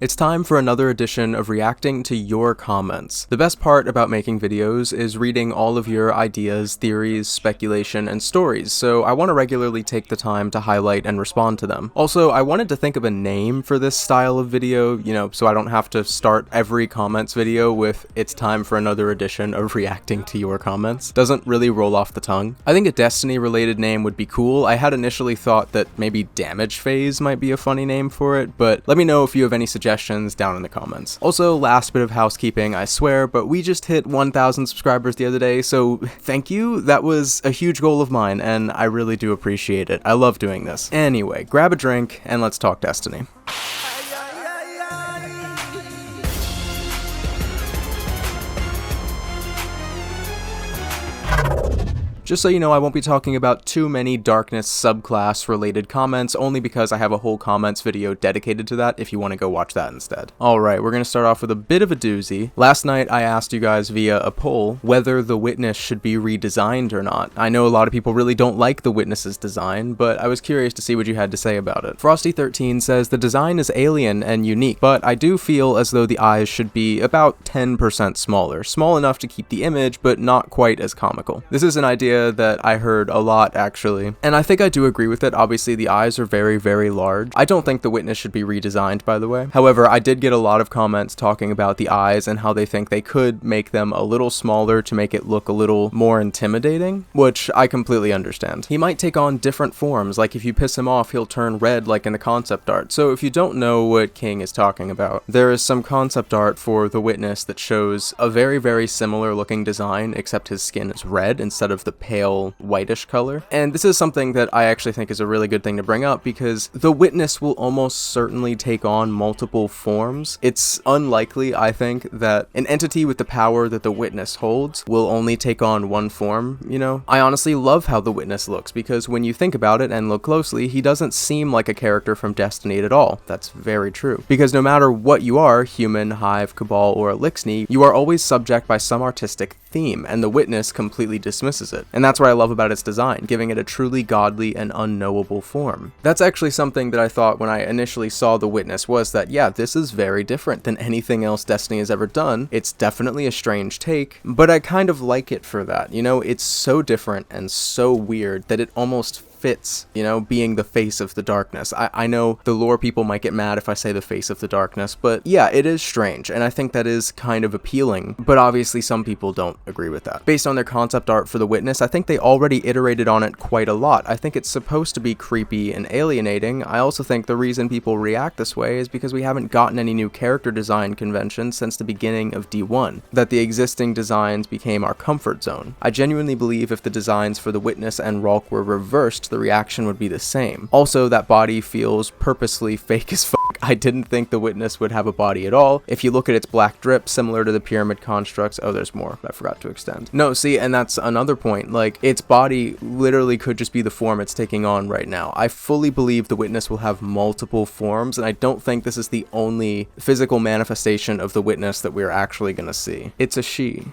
It's time for another edition of reacting to your comments. The best part about making videos is reading all of your ideas, theories, speculation, and stories, so I want to regularly take the time to highlight and respond to them. Also, I wanted to think of a name for this style of video, so I don't have to start every comments video with "it's time for another edition of reacting to your comments." Doesn't really roll off the tongue. I think a Destiny related name would be cool. I had initially thought that maybe Damage Phase might be a funny name for it, but let me know if you have any suggestions down in the comments. Also, last bit of housekeeping, I swear, but we just hit 1,000 subscribers the other day, so thank you. That was a huge goal of mine, and I really do appreciate it. I love doing this. Anyway, grab a drink, and let's talk Destiny. Just so you know, I won't be talking about too many Darkness subclass related comments, only because I have a whole comments video dedicated to that if you want to go watch that instead. Alright, we're going to start off with a bit of a doozy. Last night I asked you guys via a poll whether the Witness should be redesigned or not. I know a lot of people really don't like the Witness's design, but I was curious to see what you had to say about it. Frosty13 says the design is alien and unique, but I do feel as though the eyes should be about 10% smaller. Small enough to keep the image, but not quite as comical. This is an idea that I heard a lot actually, and I think I do agree with it. Obviously the eyes are very, very large. I don't think the Witness should be redesigned, by the way. However, I did get a lot of comments talking about the eyes and how they think they could make them a little smaller to make it look a little more intimidating, which I completely understand. He might take on different forms, like if you piss him off he'll turn red like in the concept art. So if you don't know what King is talking about, there is some concept art for the Witness that shows a very, very similar looking design, except his skin is red instead of the pale whitish color. And this is something that I actually think is a really good thing to bring up, because the Witness will almost certainly take on multiple forms. It's unlikely, I think, that an entity with the power that the Witness holds will only take on one form, I honestly love how the Witness looks, because when you think about it and look closely, he doesn't seem like a character from Destiny at all. That's very true. Because no matter what you are, human, hive, cabal, or elixni, you are always subject by some artistic theme, and the Witness completely dismisses it. And that's what I love about its design, giving it a truly godly and unknowable form. That's actually something that I thought when I initially saw the Witness, was that, yeah, this is very different than anything else Destiny has ever done. It's definitely a strange take, but I kind of like it for that. It's so different and so weird that it almost fits, being the face of the darkness. I know the lore people might get mad if I say the face of the darkness, but yeah, it is strange, and I think that is kind of appealing, but obviously some people don't agree with that. Based on their concept art for the Witness, I think they already iterated on it quite a lot. I think it's supposed to be creepy and alienating. I also think the reason people react this way is because we haven't gotten any new character design conventions since the beginning of D1, that the existing designs became our comfort zone. I genuinely believe if the designs for the Witness and Rarity were reversed, the reaction would be the same. Also, that body feels purposely fake as fuck. I didn't think the Witness would have a body at all. If you look at its black drip, similar to the pyramid constructs, oh, there's more, I forgot to extend. No, see, and that's another point, like, its body literally could just be the form it's taking on right now. I fully believe the Witness will have multiple forms, and I don't think this is the only physical manifestation of the Witness that we're actually gonna see. It's a she.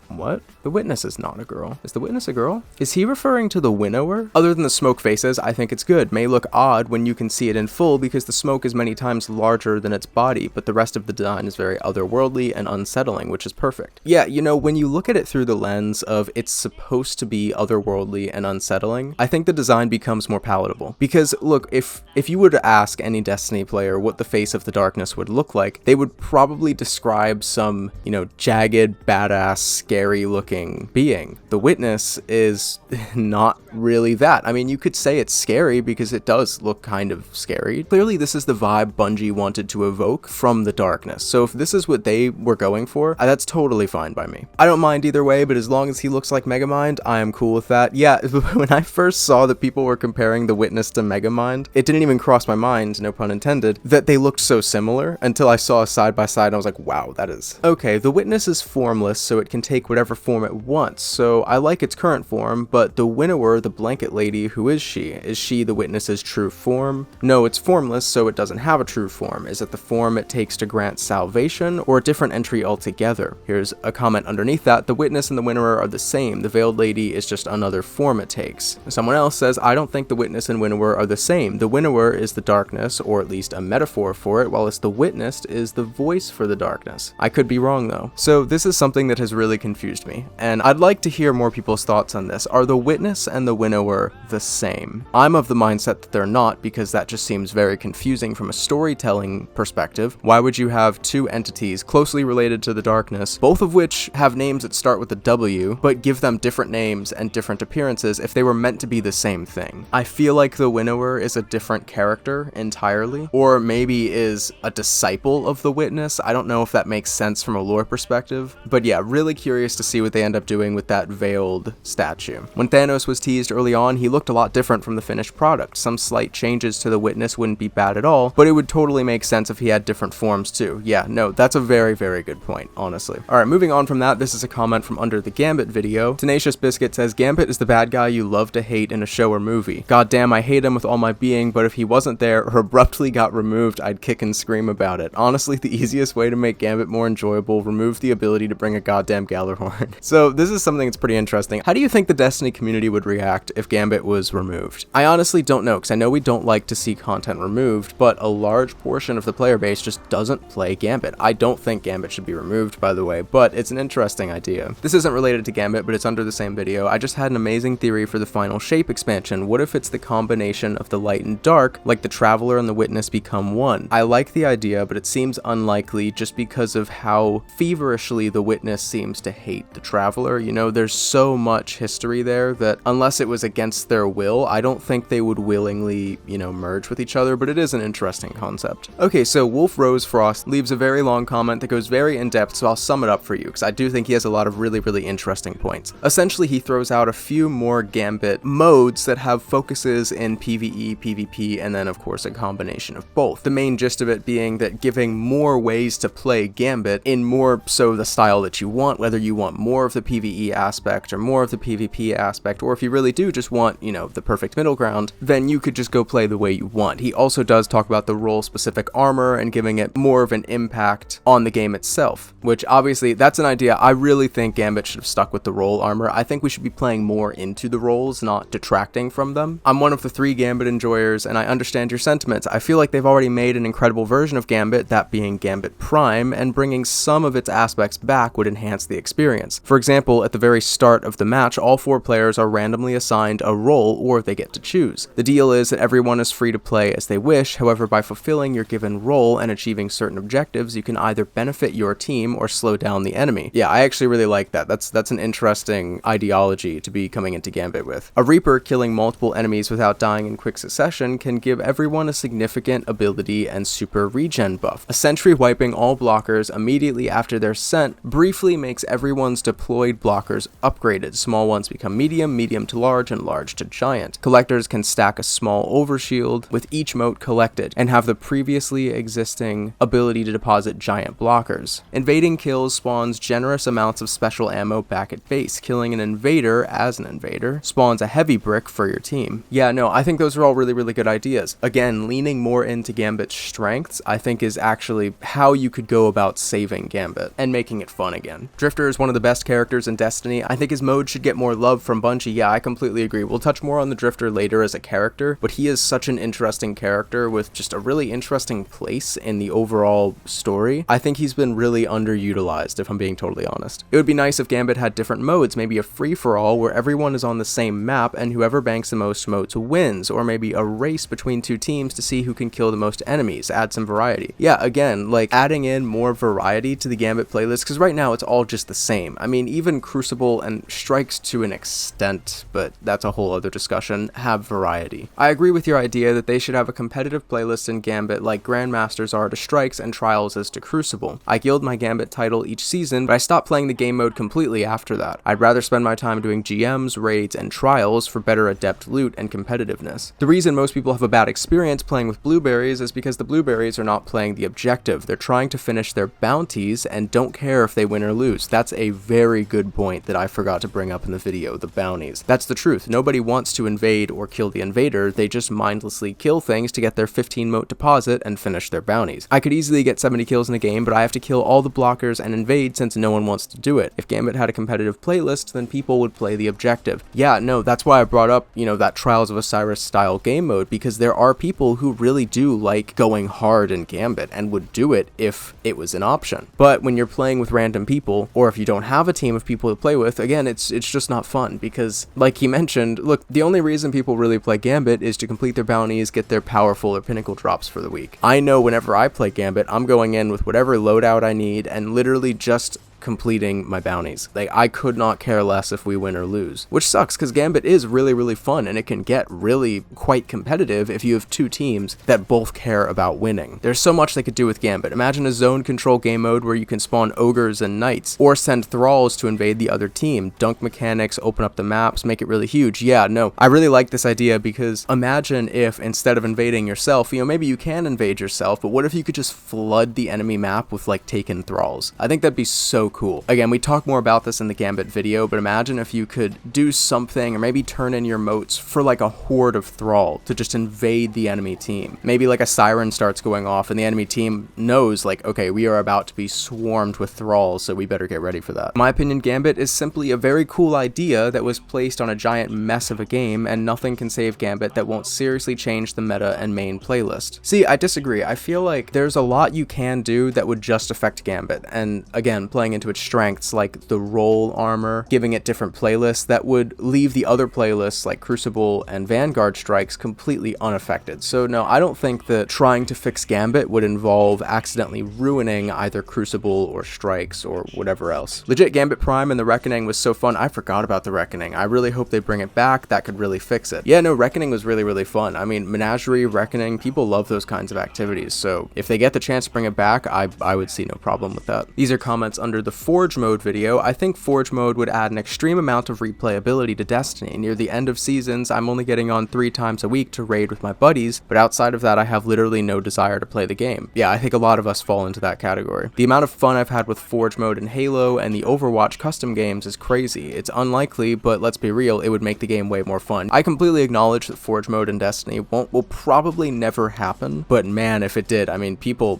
What? The Witness is not a girl. Is the Witness a girl? Is he referring to the Winnower? Other than the smoke faces, I think it's good. May look odd when you can see it in full because the smoke is many times larger than its body, but the rest of the design is very otherworldly and unsettling, which is perfect. Yeah, when you look at it through the lens of it's supposed to be otherworldly and unsettling, I think the design becomes more palatable. Because look, if you were to ask any Destiny player what the face of the darkness would look like, they would probably describe some, jagged, badass, scary looking being. The Witness is not really that. I mean, you could say it's scary because it does look kind of scary. Clearly, this is the vibe Bungie wanted to evoke from the darkness. So if this is what they were going for, that's totally fine by me. I don't mind either way, but as long as he looks like Megamind, I am cool with that. Yeah, when I first saw that people were comparing the Witness to Megamind, it didn't even cross my mind, no pun intended, that they looked so similar until I saw a side by side and I was like, wow, that is... Okay, the Witness is formless, so it can take whatever form it wants, so I like its current form, but the winnower, the blanket lady, who is she? Is she the witness's true form? No, it's formless, so it doesn't have a true form. Is it the form it takes to grant salvation, or a different entry altogether? Here's a comment underneath that: the witness and the winnower are the same, the veiled lady is just another form it takes. Someone else says, I don't think the witness and winnower are the same. The winnower is the darkness, or at least a metaphor for it, whilst the witnessed is the voice for the darkness. I could be wrong though. So this is something that has really confused me, and I'd like to hear more people's thoughts on this. Are the witness and the winnower the same? I'm of the mindset that they're not, because that just seems very confusing from a storytelling perspective. Why would you have two entities closely related to the darkness, both of which have names that start with a W, but give them different names and different appearances if they were meant to be the same thing? I feel like the winnower is a different character entirely, or maybe is a disciple of the witness. I don't know if that makes sense from a lore perspective, but yeah, really curious to see what they end up doing with that veiled statue. When Thanos was teased early on, he looked a lot different from the finished product. Some slight changes to the witness wouldn't be bad at all, but it would totally make sense if he had different forms too. Yeah, no, that's a very, very good point, honestly. Alright, moving on from that, this is a comment from under the Gambit video. Tenacious Biscuit says, Gambit is the bad guy you love to hate in a show or movie. God damn, I hate him with all my being, but if he wasn't there or abruptly got removed, I'd kick and scream about it. Honestly, the easiest way to make Gambit more enjoyable, remove the ability to bring a goddamn Galahorn. So this is something that's pretty interesting. How do you think the Destiny community would react if Gambit was removed? I honestly don't know, because I know we don't like to see content removed, but a large portion of the player base just doesn't play Gambit. I don't think Gambit should be removed, by the way, but it's an interesting idea. This isn't related to Gambit, but it's under the same video. I just had an amazing theory for the final shape expansion. What if it's the combination of the light and dark, like the Traveler and the Witness become one? I like the idea, but it seems unlikely just because of how feverishly the Witness seems to hate the Traveler. You know, there's so much history there that unless it was against their will, I don't think they would willingly, you know, merge with each other, but it is an interesting concept. Okay, so Wolf Rose Frost leaves a very long comment that goes very in depth, so I'll sum it up for you, because I do think he has a lot of really, really interesting points. Essentially, he throws out a few more Gambit modes that have focuses in PvE, PvP, and then of course a combination of both. The main gist of it being that giving more ways to play Gambit in more so the style that you want, whether you want more of the PvE aspect or more of the PvP aspect, or if you really do just want, you know, the perfect middle ground, then you could just go play the way you want. He also does talk about the role-specific armor and giving it more of an impact on the game itself, which obviously that's an idea. I really think Gambit should have stuck with the role armor. I think we should be playing more into the roles, not detracting from them. I'm one of the 3 Gambit enjoyers, and I understand your sentiments. I feel like they've already made an incredible version of Gambit, that being Gambit Prime, and bringing some of its aspects back would enhance the experience. For example, at the very start of the match, all 4 players are randomly assigned a role, or they get to choose. The deal is that everyone is free to play as they wish. However, by fulfilling your given role and achieving certain objectives, you can either benefit your team or slow down the enemy. Yeah, I actually really like that. That's an interesting ideology to be coming into Gambit with. A Reaper killing multiple enemies without dying in quick succession can give everyone a significant ability and super regen buff. A Sentry wiping all blockers immediately after they're sent briefly makes everyone's deployed blockers upgraded. Small ones become medium, medium to large, and large to giant. Collectors can stack a small overshield with each mote collected, and have the previously existing ability to deposit giant blockers. Invading kills spawns generous amounts of special ammo back at base. Killing an invader as an invader spawns a heavy brick for your team. Yeah, no, I think those are all really, really good ideas. Again, leaning more into Gambit's strengths, I think is actually how you could go about saving Gambit and making it fun again. Drifter is one of the best characters in Destiny. I think his mode should get more love from Bungie. Yeah, I completely agree. We'll touch more on the Drifter later as a character, but he is such an interesting character with just a really interesting place in the overall story. I think he's been really underutilized, if I'm being totally honest. It would be nice if Gambit had different modes, maybe a free-for-all where everyone is on the same map and whoever banks the most motes wins, or maybe a race between 2 teams to see who can kill the most enemies. Add some variety. Yeah, again, like adding in more variety to the Gambit playlist, because right now it's all just the same. I mean, even Crucible and Strikes to an extent, but that's a whole other discussion, have variety. I agree with your idea that they should have a competitive playlist in Gambit like Grandmasters are to Strikes and Trials is to Crucible. I guild my Gambit title each season, but I stopped playing the game mode completely after that. I'd rather spend my time doing GMs, raids, and trials for better adept loot and competitiveness. The reason most people have a bad experience playing with blueberries is because the blueberries are not playing the objective. They're trying to finish their bounties and don't care if they win or lose. That's a very good point that I forgot to bring up in the video, the bounties. That's the truth. Nobody wants to invade or kill the invader, they just mindlessly kill things to get their 15 moat deposit and finish their bounties. I could easily get 70 kills in a game, but I have to kill all the blockers and invade since no one wants to do it. If Gambit had a competitive playlist, then people would play the objective. Yeah, no, that's why I brought up, that Trials of Osiris style game mode, because there are people who really do like going hard in Gambit and would do it if it was an option. But when you're playing with random people, or if you don't have a team of people to play with, again, it's just not fun, because like he mentioned, look, the only reason people really play Gambit is to complete their bounties, get their powerful or pinnacle drops for the week. I know whenever I play Gambit, I'm going in with whatever loadout I need and literally just completing my bounties. Like, I could not care less if we win or lose, which sucks because Gambit is really, really fun and it can get really quite competitive if you have two teams that both care about winning. There's so much they could do with Gambit. Imagine a zone control game mode where you can spawn ogres and knights, or send thralls to invade the other team, dunk mechanics, open up the maps, make it really huge. Yeah, no, I really like this idea, because imagine if instead of invading yourself, maybe you can invade yourself, but what if you could just flood the enemy map with like taken thralls? I think that'd be so cool. Again, we talk more about this in the Gambit video, but imagine if you could do something, or maybe turn in your moats for like a horde of thrall to just invade the enemy team. Maybe like a siren starts going off and the enemy team knows like, okay, we are about to be swarmed with thralls, so we better get ready for that. In my opinion, Gambit is simply a very cool idea that was placed on a giant mess of a game, and nothing can save Gambit that won't seriously change the meta and main playlist. See, I disagree. I feel like there's a lot you can do that would just affect Gambit, and again, playing into its strengths like the roll armor, giving it different playlists that would leave the other playlists like Crucible and Vanguard strikes completely unaffected. So no, I don't think that trying to fix Gambit would involve accidentally ruining either Crucible or strikes or whatever else. Legit, Gambit Prime and the Reckoning was so fun. I forgot about the Reckoning. I really hope they bring it back. That could really fix it. Yeah, no, Reckoning was really, really fun. I mean, Menagerie, Reckoning, people love those kinds of activities. So if they get the chance to bring it back, I would see no problem with that. These are comments under the Forge mode video. I think Forge mode would add an extreme amount of replayability to Destiny. Near the end of seasons, I'm only getting on 3 times a week to raid with my buddies, but outside of that, I have literally no desire to play the game. Yeah, I think a lot of us fall into that category. The amount of fun I've had with Forge mode in Halo and the Overwatch custom games is crazy. It's unlikely, but let's be real, it would make the game way more fun. I completely acknowledge that Forge mode in Destiny will probably never happen, but man, if it did, I mean, people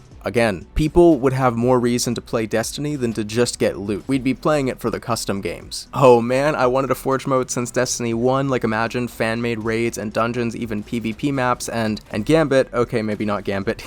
would have more reason to play Destiny than to just get loot. We'd be playing it for the custom games. Oh man, I wanted a Forge mode since Destiny 1, like imagine fan-made raids and dungeons, even PvP maps, and Gambit. Okay, maybe not Gambit.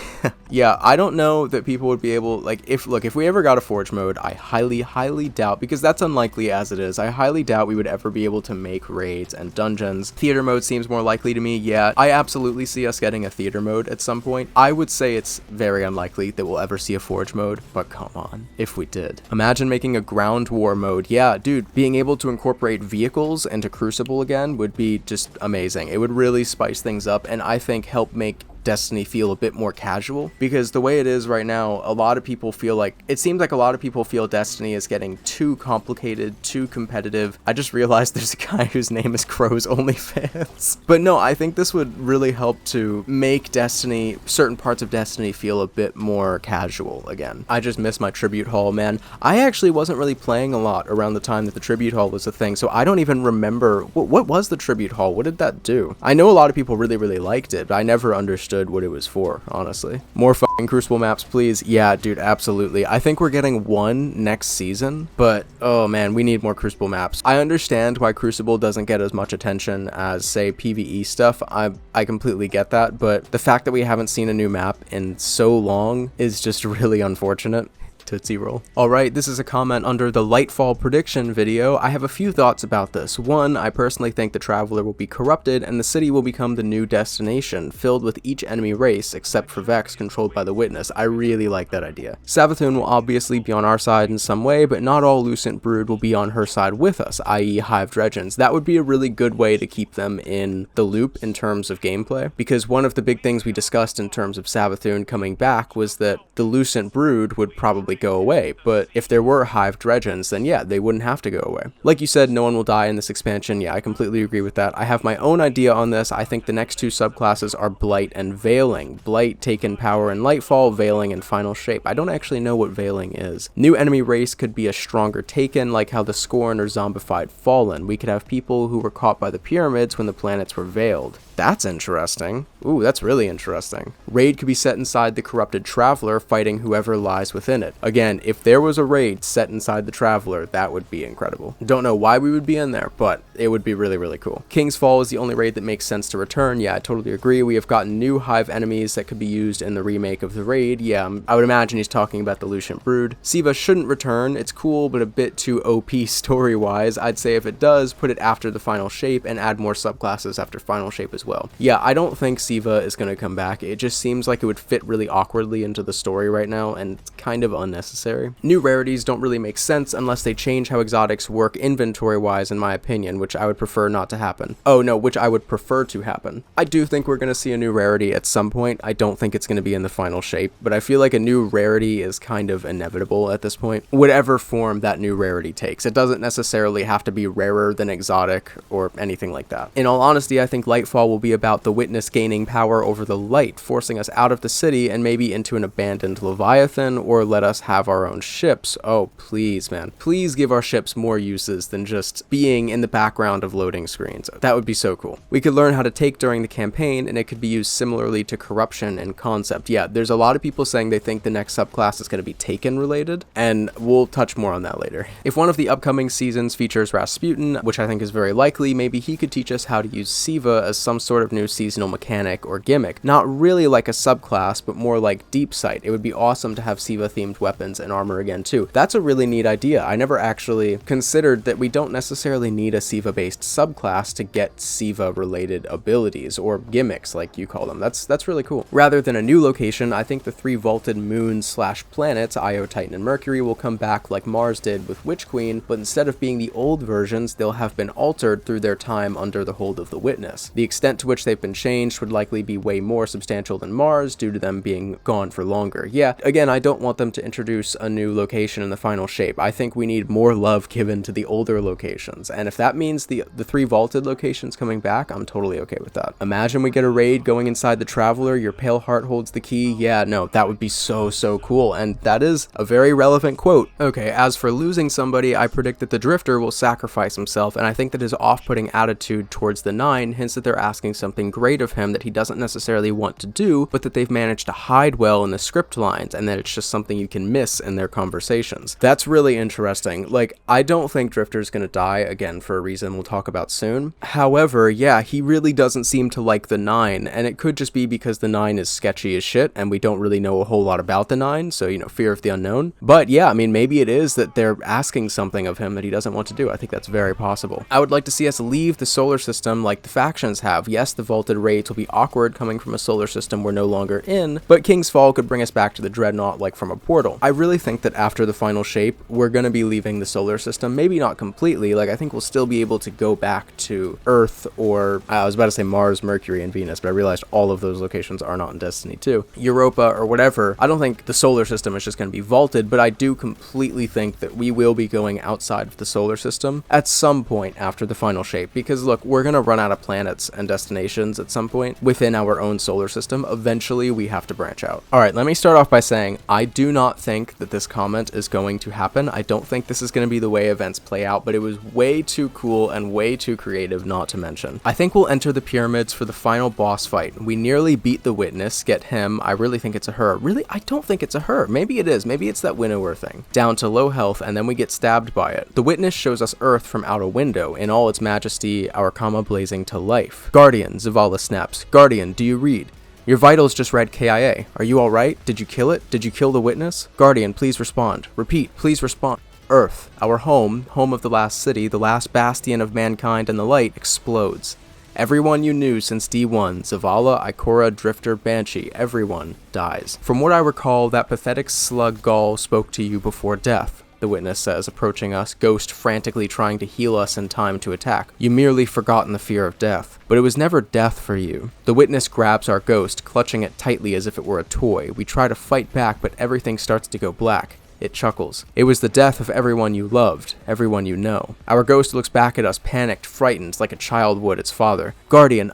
Yeah, I don't know that people would be able, like, if we ever got a Forge mode, I highly doubt, because that's unlikely as it is, I highly doubt we would ever be able to make raids and dungeons. Theater mode seems more likely to me. Yeah, I absolutely see us getting a theater mode at some point. I would say it's very unlikely that we'll ever see a Forge mode, but come on, if we did. Imagine making a ground war mode. Yeah, dude, being able to incorporate vehicles into Crucible again would be just amazing. It would really spice things up, and I think help make Destiny feel a bit more casual, because the way it is right now, it seems like a lot of people feel Destiny is getting too complicated, too competitive. I just realized there's a guy whose name is Crow's OnlyFans. But no, I think this would really help to make Destiny, certain parts of Destiny, feel a bit more casual again. I just miss my Tribute Hall, man. I actually wasn't really playing a lot around the time that the Tribute Hall was a thing, so I don't even remember, what was the Tribute Hall? What did that do? I know a lot of people really, really liked it, but I never understood what it was for, honestly. More fucking Crucible maps, please. Yeah, dude, absolutely. I think we're getting one next season, but oh man, we need more Crucible maps. I understand why Crucible doesn't get as much attention as, say, PvE stuff. I completely get that, but the fact that we haven't seen a new map in so long is just really unfortunate. Tootsie Roll. Alright, this is a comment under the Lightfall prediction video. I have a few thoughts about this. One, I personally think the Traveler will be corrupted and the city will become the new destination, filled with each enemy race, except for Vex, controlled by the Witness. I really like that idea. Savathun will obviously be on our side in some way, but not all Lucent Brood will be on her side with us, i.e. Hive Dredgens. That would be a really good way to keep them in the loop in terms of gameplay, because one of the big things we discussed in terms of Savathun coming back was that the Lucent Brood would probably necessarily go away, but if there were Hive Dredgens, then yeah, they wouldn't have to go away. Like you said, no one will die in this expansion. Yeah, I completely agree with that. I have my own idea on this. I think the next two subclasses are Blight and Veiling. Blight taken power in Lightfall, Veiling in Final Shape. I don't actually know what Veiling is. New enemy race could be a stronger Taken, like how the Scorn or zombified Fallen. We could have people who were caught by the pyramids when the planets were veiled. That's interesting. Ooh, that's really interesting. Raid could be set inside the corrupted Traveler, fighting whoever lies within it. Again, if there was a raid set inside the Traveler, that would be incredible. Don't know why we would be in there, but it would be really, really cool. King's Fall is the only raid that makes sense to return. Yeah, I totally agree. We have gotten new Hive enemies that could be used in the remake of the raid. Yeah, I would imagine he's talking about the Lucian Brood. SIVA shouldn't return. It's cool, but a bit too OP story-wise. I'd say if it does, put it after the Final Shape and add more subclasses after Final Shape as well. Yeah, I don't think SIVA is going to come back. It just seems like it would fit really awkwardly into the story right now, and it's kind of unnecessary. New rarities don't really make sense unless they change how exotics work inventory-wise, in my opinion, which I would prefer not to happen. Oh no, which I would prefer to happen. I do think we're going to see a new rarity at some point. I don't think it's going to be in the Final Shape, but I feel like a new rarity is kind of inevitable at this point. Whatever form that new rarity takes. It doesn't necessarily have to be rarer than exotic or anything like that. In all honesty, I think Lightfall will be about the Witness gaining power over the light, forcing us out of the city and maybe into an abandoned Leviathan, or let us have our own ships. Oh, please, man. Please give our ships more uses than just being in the background of loading screens. That would be so cool. We could learn how to take during the campaign, and it could be used similarly to corruption and concept. Yeah, there's a lot of people saying they think the next subclass is going to be Taken related, and we'll touch more on that later. If one of the upcoming seasons features Rasputin, which I think is very likely, maybe he could teach us how to use SIVA as some sort of new seasonal mechanic or gimmick. Not really like a subclass, but more like Deep Sight. It would be awesome to have SIVA themed weapons and armor again too. That's a really neat idea. I never actually considered that we don't necessarily need a SIVA based subclass to get SIVA related abilities or gimmicks like you call them. That's really cool. Rather than a new location, I think the 3 vaulted moons / planets, Io, Titan, and Mercury, will come back like Mars did with Witch Queen, but instead of being the old versions, they'll have been altered through their time under the hold of the Witness. The extent to which they've been changed would likely be way more substantial than Mars due to them being gone for longer. Yeah, again, I don't want them to introduce a new location in the Final Shape. I think we need more love given to the older locations, and if that means the 3 vaulted locations coming back, I'm totally okay with that. Imagine we get a raid going inside the Traveler, your pale heart holds the key. Yeah, no, that would be so cool, and that is a very relevant quote. Okay, as for losing somebody, I predict that the Drifter will sacrifice himself, and I think that his off-putting attitude towards the 9 hints that they're asking something great of him that he doesn't necessarily want to do, but that they've managed to hide well in the script lines, and that it's just something you can miss in their conversations. That's really interesting. Like, I don't think Drifter's gonna die, again, for a reason we'll talk about soon. However, yeah, he really doesn't seem to like the 9, and it could just be because the 9 is sketchy as shit, and we don't really know a whole lot about the 9, so, you know, fear of the unknown. But yeah, I mean, maybe it is that they're asking something of him that he doesn't want to do. I think that's very possible. I would like to see us leave the solar system like the factions have. Yes, the vaulted raids will be awkward coming from a solar system we're no longer in, but King's Fall could bring us back to the Dreadnought like from a portal. I really think that after the Final Shape, we're gonna be leaving the solar system. Maybe not completely, like I think we'll still be able to go back to Earth, or I was about to say Mars, Mercury, and Venus, but I realized all of those locations are not in Destiny 2. Europa or whatever. I don't think the solar system is just gonna be vaulted, but I do completely think that we will be going outside of the solar system at some point after the Final Shape, because look, we're gonna run out of planets and destinations at some point within our own solar system. Eventually we have to branch out. Alright, let me start off by saying I do not think that this comment is going to happen. I don't think this is going to be the way events play out, but it was way too cool and way too creative not to mention. I think we'll enter the pyramids for the final boss fight. We nearly beat the Witness, get him. I really think it's a her. Really? I don't think it's a her. Maybe it is. Maybe it's that winnower thing. Down to low health, and then we get stabbed by it. The Witness shows us Earth from out a window, in all its majesty, our comma blazing to life. Guardian, Zavala snaps. Guardian, do you read? Your vitals just read KIA. Are you alright? Did you kill it? Did you kill the Witness? Guardian, please respond. Repeat, please respond. Earth, our home, home of the last city, the last bastion of mankind and the light, explodes. Everyone you knew since D1, Zavala, Ikora, Drifter, Banshee, everyone dies. From what I recall, that pathetic slug Gaul spoke to you before death. The Witness says, approaching us, Ghost frantically trying to heal us in time to attack. You merely forgotten the fear of death. But it was never death for you. The Witness grabs our Ghost, clutching it tightly as if it were a toy. We try to fight back, but everything starts to go black. It chuckles. It was the death of everyone you loved, everyone you know. Our ghost looks back at us, panicked, frightened, like a child would its father. Guardian,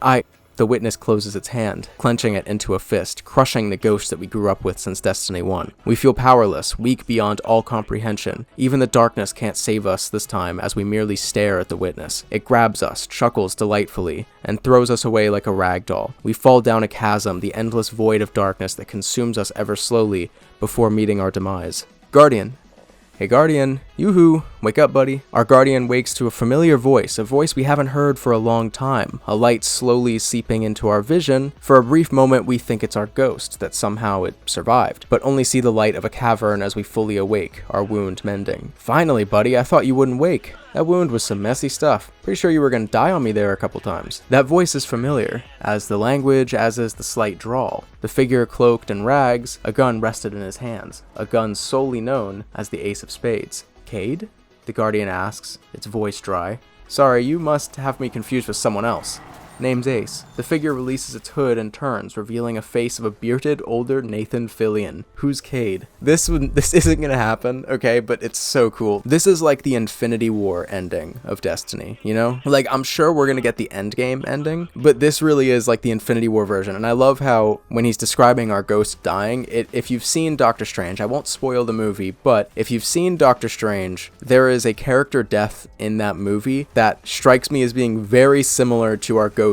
The witness closes its hand, clenching it into a fist, crushing the ghost that we grew up with since Destiny 1. We feel powerless, weak beyond all comprehension. Even the darkness can't save us this time as we merely stare at the witness. It grabs us, chuckles delightfully, and throws us away like a rag doll. We fall down a chasm, the endless void of darkness that consumes us ever slowly before meeting our demise. Guardian. Hey Guardian, yoo-hoo, wake up buddy. Our Guardian wakes to a familiar voice, a voice we haven't heard for a long time, a light slowly seeping into our vision. For a brief moment we think it's our ghost, that somehow it survived, but only see the light of a cavern as we fully awake, our wound mending. Finally buddy, I thought you wouldn't wake. That wound was some messy stuff. Pretty sure you were gonna die on me there a couple times. That voice is familiar, as the language, as is the slight drawl. The figure cloaked in rags, a gun rested in his hands, a gun solely known as the Ace of Spades. Cade? The Guardian asks, its voice dry. Sorry, you must have me confused with someone else. Name's Ace. The figure releases its hood and turns, revealing a face of a bearded, older Nathan Fillion. Who's Cade? This isn't gonna happen, okay, but it's so cool. This is like the Infinity War ending of Destiny, you know? Like, I'm sure we're gonna get the endgame ending, but this really is like the Infinity War version, and I love how, when he's describing our ghost dying, if you've seen Doctor Strange, I won't spoil the movie, but if you've seen Doctor Strange, there is a character death in that movie that strikes me as being very similar to our ghost's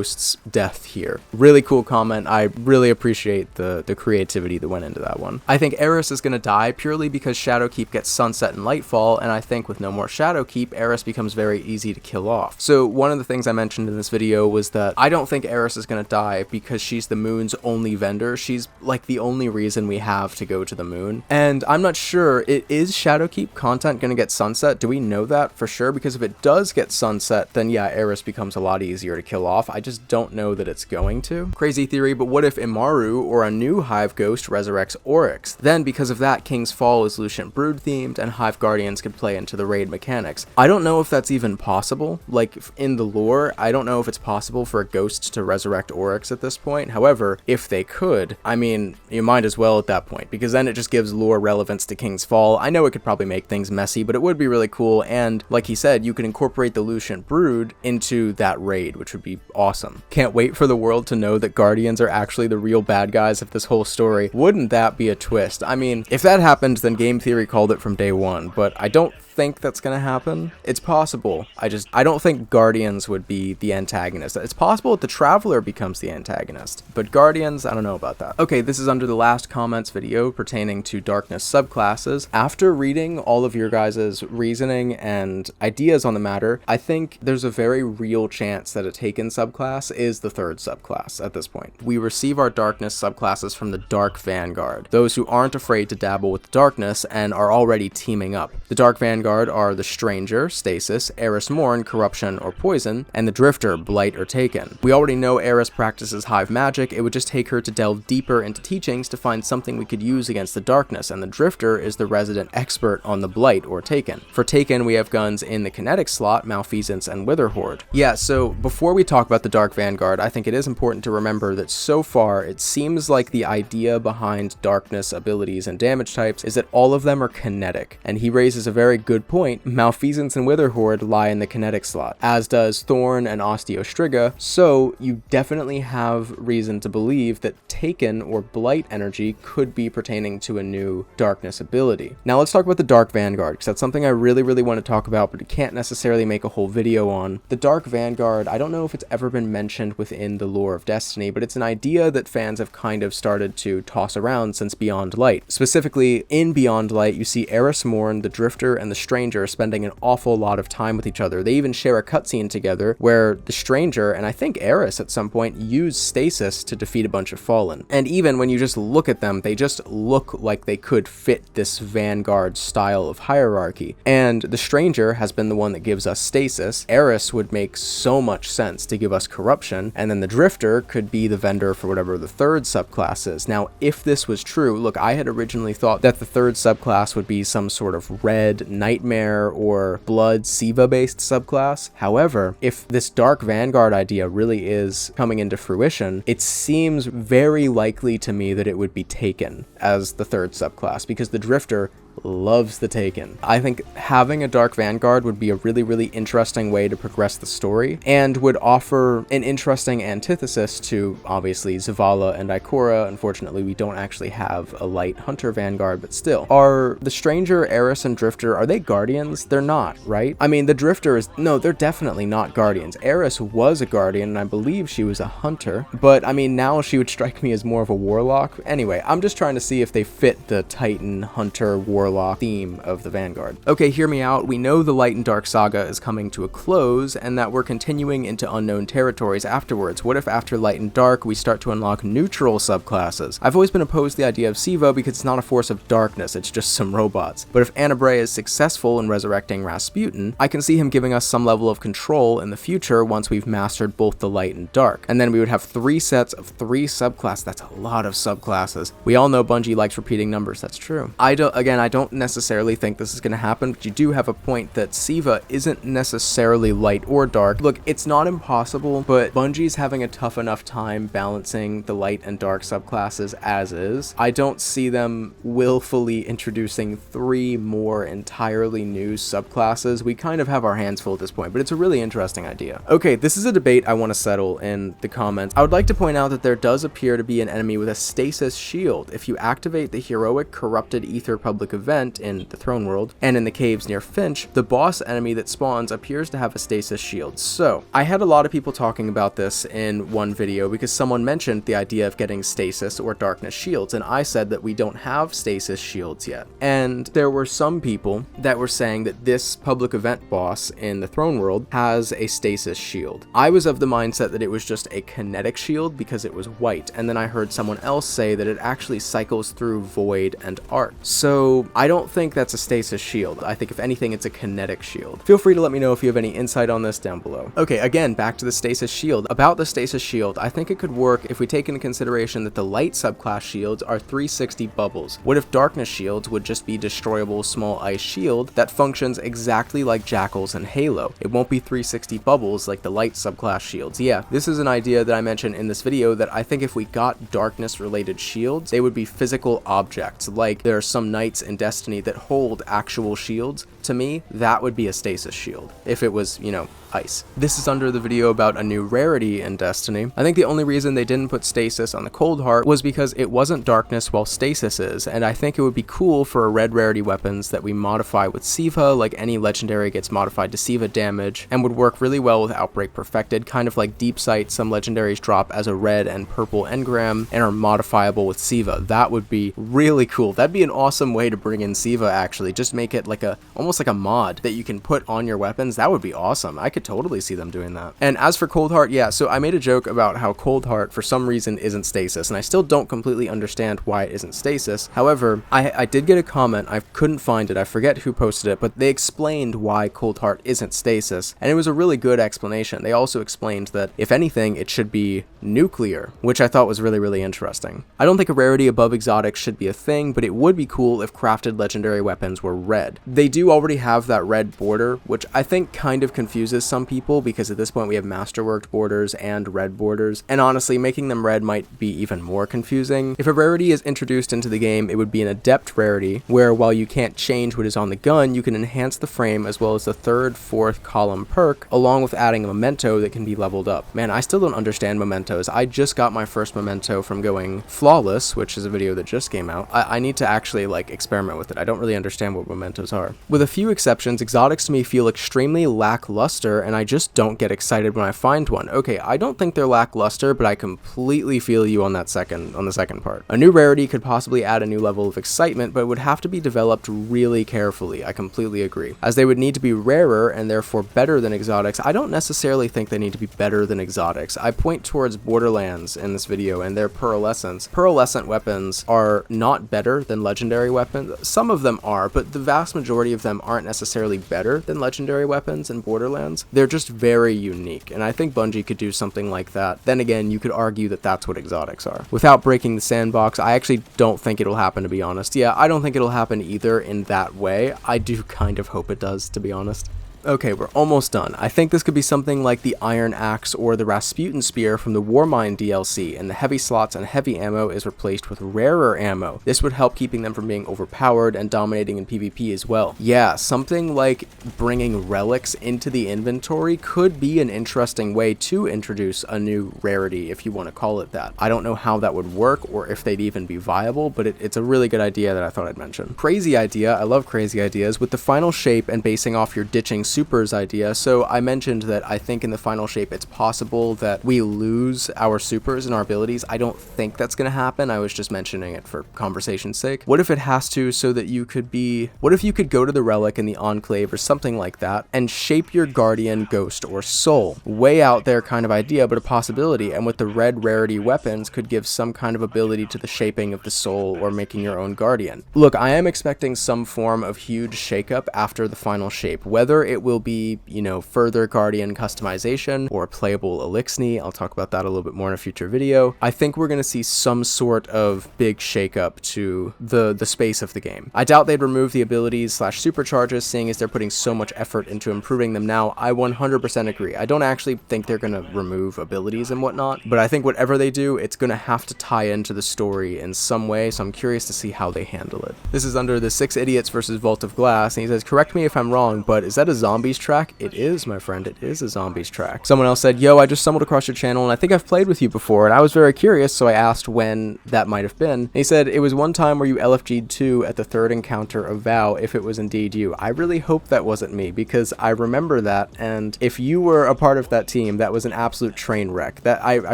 death here. Really cool comment. I really appreciate the creativity that went into that one. I think Eris is going to die purely because Shadowkeep gets sunset in Lightfall, and I think with no more Shadowkeep, Eris becomes very easy to kill off. So one of the things I mentioned in this video was that I don't think Eris is going to die because she's the moon's only vendor. She's like the only reason we have to go to the moon. And I'm not sure, is Shadowkeep content going to get sunset? Do we know that for sure? Because if it does get sunset, then yeah, Eris becomes a lot easier to kill off. I just don't know that it's going to. Crazy theory, but what if Imaru or a new Hive Ghost resurrects Oryx? Then because of that, King's Fall is Lucian Brood themed and Hive Guardians could play into the raid mechanics. I don't know if that's even possible. Like in the lore, I don't know if it's possible for a ghost to resurrect Oryx at this point. However, if they could, I mean, you might as well at that point, because then it just gives lore relevance to King's Fall. I know it could probably make things messy, but it would be really cool, and like he said, you could incorporate the Lucian Brood into that raid, which would be awesome. Can't wait for the world to know that Guardians are actually the real bad guys of this whole story. Wouldn't that be a twist? I mean, if that happened, then Game Theory called it from day one, but I don't think that's gonna happen. It's possible. I don't think Guardians would be the antagonist. It's possible that the Traveler becomes the antagonist, but Guardians, I don't know about that. Okay, this is under the last comments video pertaining to Darkness subclasses. After reading all of your guys' reasoning and ideas on the matter, I think there's a very real chance that a Taken subclass is the third subclass at this point. We receive our Darkness subclasses from the Dark Vanguard, those who aren't afraid to dabble with the darkness and are already teaming up. The Dark Vanguard are the Stranger, Stasis, Eris Morn, Corruption or Poison, and the Drifter, Blight or Taken. We already know Eris practices Hive magic. It would just take her to delve deeper into teachings to find something we could use against the darkness, and the Drifter is the resident expert on the Blight or Taken. For Taken, we have guns in the Kinetic slot, Malfeasance and Witherhoard. Yeah, so before we talk about the Dark Vanguard, I think it is important to remember that so far, it seems like the idea behind Darkness abilities and damage types is that all of them are kinetic, and he raises a very good point. Malfeasance and Witherhoard lie in the Kinetic slot, as does Thorn and Osteostriga, so you definitely have reason to believe that Taken or Blight energy could be pertaining to a new Darkness ability. Now let's talk about the Dark Vanguard, because that's something I really want to talk about, but you can't necessarily make a whole video on. The Dark Vanguard, I don't know if it's ever been mentioned within the lore of Destiny, but it's an idea that fans have kind of started to toss around since Beyond Light. Specifically, in Beyond Light, you see Eris Morn, the Drifter, and the Stranger spending an awful lot of time with each other. They even share a cutscene together where the Stranger, and I think Eris at some point, use Stasis to defeat a bunch of Fallen. And even when you just look at them, they just look like they could fit this Vanguard style of hierarchy. And the Stranger has been the one that gives us Stasis. Eris would make so much sense to give us Corruption, and then the Drifter could be the vendor for whatever the third subclass is. Now, if this was true, look, I had originally thought that the third subclass would be some sort of red Nightmare or Blood SIVA based subclass. However, if this Dark Vanguard idea really is coming into fruition, it seems very likely to me that it would be Taken as the third subclass, because the Drifter loves the Taken. I think having a Dark Vanguard would be a really interesting way to progress the story, and would offer an interesting antithesis to, obviously, Zavala and Ikora. Unfortunately, we don't actually have a Light Hunter Vanguard, but still. Are the Stranger, Eris, and Drifter, are they Guardians? They're not, right? I mean, the Drifter is... No, they're definitely not Guardians. Eris was a Guardian, and I believe she was a Hunter, but, I mean, now she would strike me as more of a Warlock. Anyway, I'm just trying to see if they fit the Titan, Hunter, Warlock theme of the Vanguard. Okay, hear me out. We know the Light and Dark saga is coming to a close, and that we're continuing into unknown territories afterwards. What if after Light and Dark, we start to unlock neutral subclasses? I've always been opposed to the idea of SIVA because it's not a force of darkness, it's just some robots. But if Anabray is successful in resurrecting Rasputin, I can see him giving us some level of control in the future once we've mastered both the Light and Dark. And then we would have 3 sets of 3 subclasses. That's a lot of subclasses. We all know Bungie likes repeating numbers, that's true. I don't necessarily think this is going to happen, but you do have a point that SIVA isn't necessarily light or dark. Look, it's not impossible, but Bungie's having a tough enough time balancing the light and dark subclasses as is. I don't see them willfully introducing 3 more entirely new subclasses. We kind of have our hands full at this point, but it's a really interesting idea. Okay, this is a debate I want to settle in the comments. I would like to point out that there does appear to be an enemy with a stasis shield. If you activate the heroic corrupted ether public event in the throne world and in the caves near Finch, the boss enemy that spawns appears to have a stasis shield. So I had a lot of people talking about this in one video because someone mentioned the idea of getting stasis or darkness shields, and I said that we don't have stasis shields yet. And there were some people that were saying that this public event boss in the throne world has a stasis shield. I was of the mindset that it was just a kinetic shield because it was white, and then I heard someone else say that it actually cycles through void and arc. So I don't think that's a stasis shield. I think if anything, it's a kinetic shield. Feel free to let me know if you have any insight on this down below. Okay, again, back to the stasis shield. About the stasis shield, I think it could work if we take into consideration that the light subclass shields are 360 bubbles. What if darkness shields would just be destroyable small ice shield that functions exactly like Jackals and Halo? It won't be 360 bubbles like the light subclass shields. Yeah, this is an idea that I mentioned in this video that I think if we got darkness related shields, they would be physical objects. Like there are some knights in Destiny that hold actual shields. To me, that would be a stasis shield if it was, you know, ice. This is under the video about a new rarity in Destiny. I think the only reason they didn't put stasis on the Cold Heart was because it wasn't darkness while stasis is, and I think it would be cool for a red rarity weapons that we modify with SIVA, like any legendary gets modified to SIVA damage, and would work really well with Outbreak Perfected, kind of like Deep Sight. Some legendaries drop as a red and purple engram and are modifiable with SIVA. That would be really cool. That'd be an awesome way to bring in SIVA, actually. Just make it like almost like a mod that you can put on your weapons. That would be awesome. I could totally see them doing that. And as for Cold Heart, yeah, so I made a joke about how Cold Heart for some reason isn't stasis, and I still don't completely understand why it isn't stasis. However, I did get a comment, I couldn't find it, I forget who posted it, but they explained why Cold Heart isn't stasis, and it was a really good explanation. They also explained that if anything, it should be nuclear, which I thought was really interesting. I don't think a rarity above exotics should be a thing, but it would be cool if crafted legendary weapons were red. They do already have that red border, which I think kind of confuses some people because at this point we have masterworked borders and red borders, and honestly making them red might be even more confusing. If a rarity is introduced into the game, it would be an adept rarity where while you can't change what is on the gun, you can enhance the frame as well as the 3rd, 4th column perk, along with adding a memento that can be leveled up. Man, I still don't understand mementos. I just got my first memento from going flawless, which is a video that just came out. I need to actually like experiment with it. I don't really understand what mementos are. With a few exceptions, exotics to me feel extremely lackluster, and I just don't get excited when I find one. Okay, I don't think they're lackluster, but I completely feel you on the second part. A new rarity could possibly add a new level of excitement, but it would have to be developed really carefully. I completely agree. As they would need to be rarer and therefore better than exotics. I don't necessarily think they need to be better than exotics. I point towards Borderlands in this video and their pearlescence. Pearlescent weapons are not better than legendary weapons. Some of them are, but the vast majority of them aren't necessarily better than legendary weapons in Borderlands. They're just very unique, and I think Bungie could do something like that. Then again, you could argue that that's what exotics are. Without breaking the sandbox, I actually don't think it'll happen, to be honest. Yeah, I don't think it'll happen either in that way. I do kind of hope it does, to be honest. Okay, we're almost done. I think this could be something like the Iron Axe or the Rasputin Spear from the Warmind DLC, and the heavy slots and heavy ammo is replaced with rarer ammo. This would help keeping them from being overpowered and dominating in PvP as well. Yeah, something like bringing relics into the inventory could be an interesting way to introduce a new rarity, if you want to call it that. I don't know how that would work or if they'd even be viable, but it's a really good idea that I thought I'd mention. Crazy idea, I love crazy ideas, with the final shape and basing off your ditching supers idea. So I mentioned that I think in the final shape it's possible that we lose our supers and our abilities. I don't think that's going to happen. I was just mentioning it for conversation's sake. What if it has to, so that you could be, what if you could go to the relic in the Enclave or something like that and shape your Guardian, Ghost, or Soul? Way out there kind of idea, but a possibility. And with the red rarity weapons could give some kind of ability to the shaping of the soul or making your own Guardian. Look, I am expecting some form of huge shakeup after the final shape, whether it will be, you know, further Guardian customization or playable Elixni. I'll talk about that a little bit more in a future video. I think we're going to see some sort of big shakeup to the space of the game. I doubt they'd remove the abilities / supercharges, seeing as they're putting so much effort into improving them now. I 100% agree. I don't actually think they're going to remove abilities and whatnot, but I think whatever they do, it's going to have to tie into the story in some way, so I'm curious to see how they handle it. This is under the 6 Idiots versus Vault of Glass, and he says, correct me if I'm wrong, but is that a zombies track? It is, my friend, it is a zombies track. Someone else said, yo, I just stumbled across your channel and I think I've played with you before, and I was very curious, so I asked when that might have been. And he said, it was one time where you LFG'd 2 at the 3rd encounter of Vow, if it was indeed you. I really hope that wasn't me, because I remember that, and if you were a part of that team, that was an absolute train wreck. That I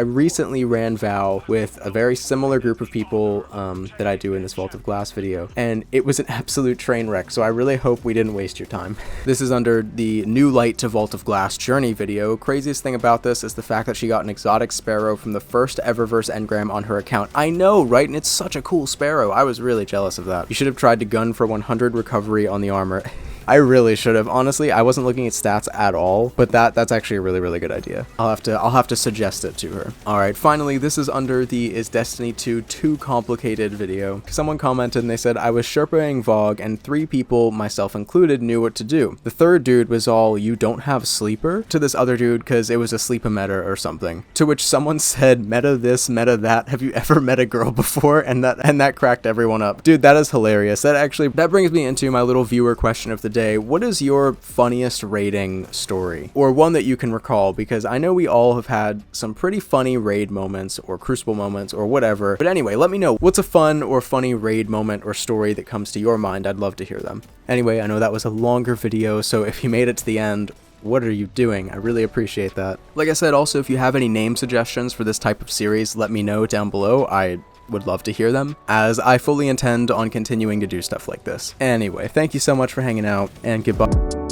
recently ran Vow with a very similar group of people that I do in this Vault of Glass video, and it was an absolute train wreck, so I really hope we didn't waste your time. This is under the New Light to Vault of Glass journey video. Craziest thing about this is the fact that she got an exotic sparrow from the first Eververse engram on her account. I know, right? And it's such a cool sparrow. I was really jealous of that. You should have tried to gun for 100 recovery on the armor. I really should have. Honestly, I wasn't looking at stats at all, but that's actually a really good idea. I'll have to suggest it to her. All right, finally, this is under the Is Destiny 2 too complicated video. Someone commented and they said, I was Sherpaing Vogue and 3 people, myself included, knew what to do. The 3rd dude was all, you don't have sleeper? To this other dude, because it was a sleeper meta or something. To which someone said, meta this, meta that, have you ever met a girl before? And that cracked everyone up. Dude, that is hilarious. That brings me into my little viewer question of the day. What is your funniest raiding story, or one that you can recall? Because I know we all have had some pretty funny raid moments or Crucible moments or whatever, but anyway, let me know what's a fun or funny raid moment or story that comes to your mind. I'd love to hear them. Anyway, I know that was a longer video, so if you made it to the end, what are you doing? I really appreciate that. Like I said, also, if you have any name suggestions for this type of series, let me know down below. I would love to hear them, as I fully intend on continuing to do stuff like this. Anyway, thank you so much for hanging out, and goodbye.